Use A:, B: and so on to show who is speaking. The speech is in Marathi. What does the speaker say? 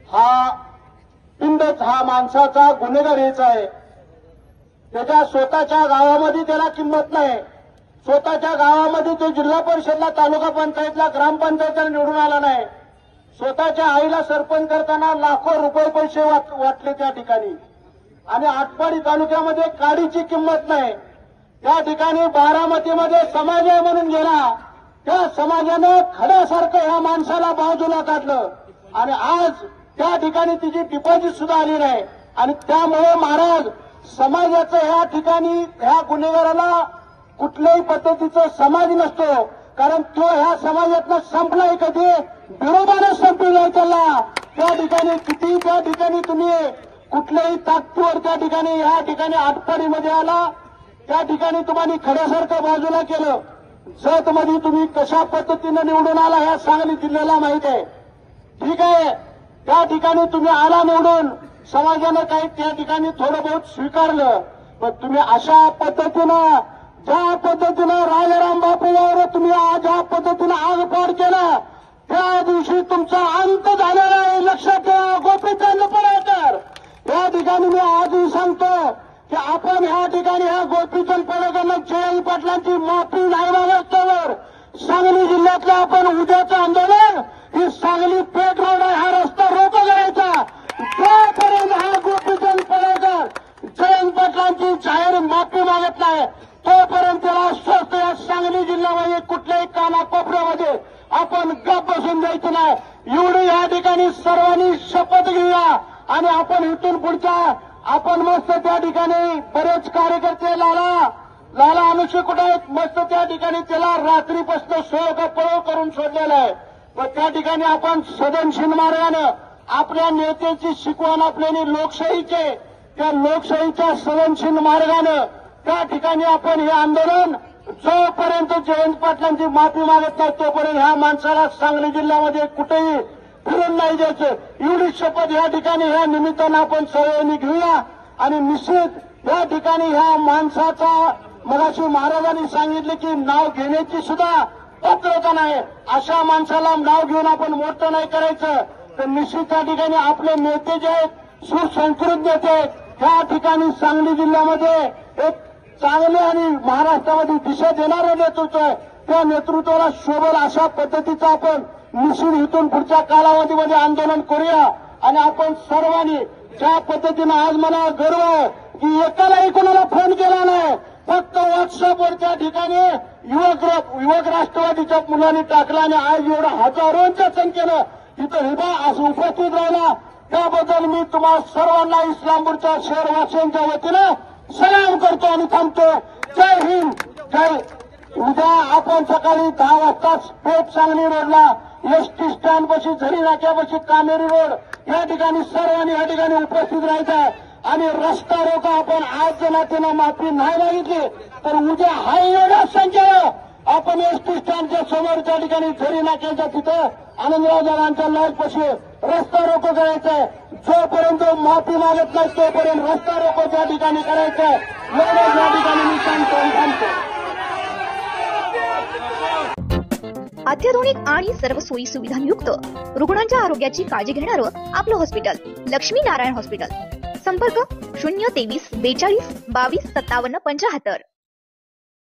A: हा पिंडच हा माणसाचा गुन्हेगार हेच आहे। त्याच्या स्वतःच्या गावामध्ये त्याला किंमत नाही। स्वतःच्या गावामध्ये तो जिल्हा परिषदला, तालुका पंचायतला, ग्रामपंचायतला निवडून आला नाही। स्वतःच्या आईला सरपंच करताना लाखो रुपये पैसे वाटले त्या ठिकाणी। आणि आटपाडी तालुक्यामध्ये काडीची किंमत नाही। त्या ठिकाणी बारामतीमध्ये समाज आहे म्हणून गेला, त्या समाजानं खड्यासारखं ह्या माणसाला बाजूला काढलं आणि आज त्या ठिकाणी तिची डिपॉझिट सुद्धा आली नाही। आणि त्यामुळे महाराज समाजाचं ह्या ठिकाणी ह्या गुन्हेगाराला कुठल्याही पद्धतीचा समाज नसतो, कारण तो ह्या समाजातनं संपलाय कधी विरोधाने संपलाय त्याला। त्या ठिकाणी किती त्या ठिकाणी तुम्ही कुठल्याही ताकदीवर त्या ठिकाणी ह्या ठिकाणी आटपाडीमध्ये आला, त्या ठिकाणी तुम्हाला खड्यासारखं बाजूला केलं। जतमध्ये तुम्ही कशा पद्धतीनं निवडून आला ह्या सांगली जिल्ह्याला माहित आहे। ठीक आहे, त्या ठिकाणी तुम्ही आला निवडून, समाजानं काही त्या ठिकाणी थोडं बहुत स्वीकारलं, पण तुम्ही अशा पद्धतीनं ज्या पद्धतीनं राजाराम बापूवर तुम्ही ज्या पद्धतीनं आगपाड केला, त्या दिवशी तुमचा अंत झालेला आहे। लक्षात ठेवा गोपीचंद पडळकर। या ठिकाणी मी आजही सांगतो की आपण ह्या ठिकाणी ह्या गोपीचंद पडळकरांना जयंत पाटलांची माफी नाही मागितल्यावर सांगली जिल्ह्यातलं आपण उद्याचं आंदोलन ही सांगली पेठ रोड आहे, हा रस्ता रोको करायचा। जोपर्यंत हा गोपीचंद पडळकर जयंत पाटलांची जाहीर माफी मागत नाही तोपर्यंत त्याला स्वस्त या सांगली जिल्ह्यामध्ये कुठल्याही कानाकोपऱ्यामध्ये आपण गप बसून द्यायचं नाही। एवढी या ठिकाणी सर्वांनी शपथ घेऊया आणि आपण इथून पुढच्या आपण मस्त त्या ठिकाणी बरेच कार्यकर्ते लाला अनुषे कुठे आहेत, मस्त त्या ठिकाणी त्याला रात्रीपासून सोळं करून सोडलेलं आहे। पण त्या ठिकाणी आपण सदनशील मार्गानं आपल्या नेत्याची शिकवण आपल्याने लोकशाहीचे, त्या लोकशाहीच्या सदनशील मार्गानं त्या ठिकाणी आपण हे आंदोलन जोपर्यंत जयंत पाटलांची माफी मागत नाही तोपर्यंत ह्या माणसाला सांगली जिल्ह्यामध्ये कुठेही फिरून नाही द्यायचं। एवढी शपथ या ठिकाणी ह्या निमित्तानं आपण सर्वांनी घेऊया। आणि निश्चित या ठिकाणी ह्या माणसाचा मगाशी महाराजांनी सांगितले की नाव घेण्याची सुद्धा पात्रता नाही। अशा माणसाला नाव घेऊन आपण मोठं नाही करायचं, तर निश्चित त्या ठिकाणी आपले नेते जे आहेत सुसंस्कृत नेते आहेत, त्या ठिकाणी सांगली जिल्ह्यामध्ये एक चांगले आणि महाराष्ट्रामध्ये दिशा देणारं नेतृत्व आहे। त्या नेतृत्वाला शोभेल अशा पद्धतीचं आपण निश्चित इथून पुढच्या कालावधीमध्ये आंदोलन करूया। आणि आपण सर्वांनी ज्या पद्धतीनं आज मला गर्व आहे की एकालाही कोणाला फोन केला नाही, फक्त व्हॉट्सअपवर त्या ठिकाणी युवक राष्ट्रवादीच्या मुलांनी टाकला आणि आज एवढं हजारोंच्या संख्येनं तिथं असं उपस्थित राहिला, त्याबद्दल मी तुम्हा सर्वांना इस्लामपूरच्या शहरवासियांच्या वतीनं सलाम करतो आणि थांबतो। जय हिंद, जय। उद्या आपण सकाळी 10 वाजता पेठ सांगली रोडला एसटी स्टँड पाशी, झरी नाक्यापाशी, कामेरी रोड या ठिकाणी सर्वांनी या ठिकाणी उपस्थित राहायचं आहे। आणि रस्ता रोको आपण आज जर नात्यानं माफी नाही मागितली तर उद्या हा एवढ्या संख्येनं आपण एसटी स्टँडच्या समोर त्या ठिकाणी झरी नाक्याच्या तिथं आनंदराव जरांच्या लॉजपाशी रस्ता रोको करायचा आहे। जोपर्यंत माफी मागत नाही तोपर्यंत रस्ता रोको त्या ठिकाणी करायचा आहे। एवढंच या ठिकाणी मी सांगतो।
B: अत्याधुनिक आणि सर्व सोयी सुविधांयुक्त रुग्णांच्या आरोग्याची काळजी घेणारं आपलं हॉस्पिटल लक्ष्मी नारायण हॉस्पिटल। संपर्क 023 42 22 57 75।